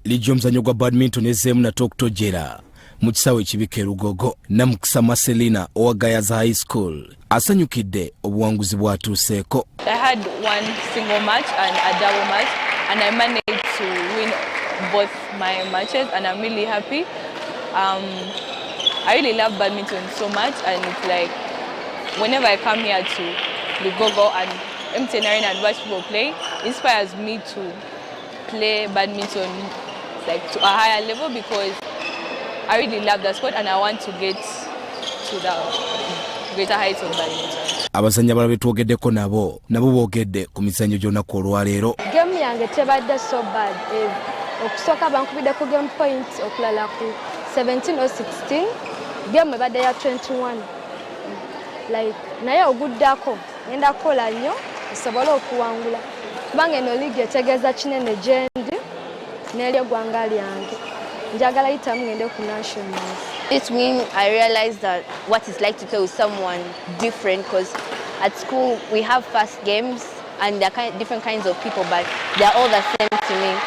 LIIGI omuzannyo gwa badminton ezzeemu na tokutojera mu kisaawe ekibika e Lugogo. Namukisa Marcelina owa Gayaza High School asanyukidde obuwanguzi bw'atuuseeko. I had one single match and a double match and I managed to win both my matches and I'm really happy. I really love badminton so much and it's like whenever I come here to Lugogo and MTN Arena and watch people play, it inspires me to play badminton like to a higher level because I really love the sport and I want to get to the greater heights of badminton. Abazannyi abalala betwogeddeko nabo boogedde ku mizannyo gy'olunaku olwaleero. Game yange tebadde so bad. Okusooka bankubiddeko game point okulala ku 17 or 16. Game ebadde ya 21. Like naye oguddako ngenda kukola nnyo osobole okuwangula. Kubanga eno liigi etegeeza kinene gye ndi n'eri eggwanga lyange. Njagala yitamu ngende ku nationals. This win, I realized that what it's like to play with someone different because at school we have fast games and there are different kinds of people, but they're all the same to me.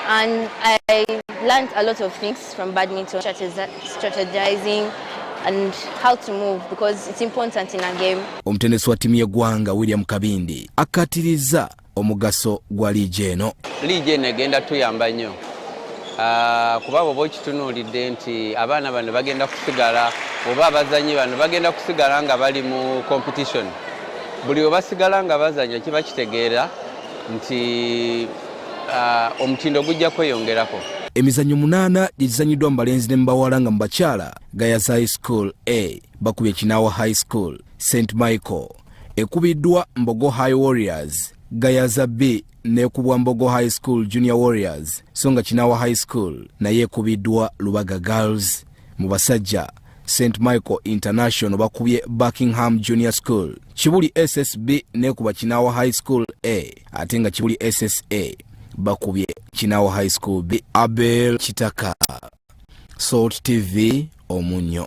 And I learned a lot of things from badminton, strategizing and how to move because it's important in a game. Omutendesi wa ttiimu y'eggwanga William Kabindi akkatiriza omugaso gwa liigi eno. Liigi eno egenda tuyamba nnyo. Kuba bw'oba okitunuulidde nti abaana bano bagenda kusigala oba abazannyi bano bagenda kusigala nga bali mu competition. Buli we basigala nga bazannya kiba kitegeera nti omutindo gujja kweyongerako. Emizannyo 8 gyegizannyiddwa mu balenzi ne mu bawala nga mu bakyala. Gayaza High School A bakubye Kinaawa High School. St. Michael ekubiddwa Mbogo High Warriors. Gayaza B nekubwa Mbogo High School Junior Warriors. Songa Kinaawa High School naye ekubiddwa Lubaga Girls. Mu basajja St. Michael International bakubye Buckingham Junior School. Kibuli SSB nekuba Kinaawa High School A ate nga Kibuli SSA bakubye Kinaawa High School B. Abel Kitaka, Salt TV, Omunyo.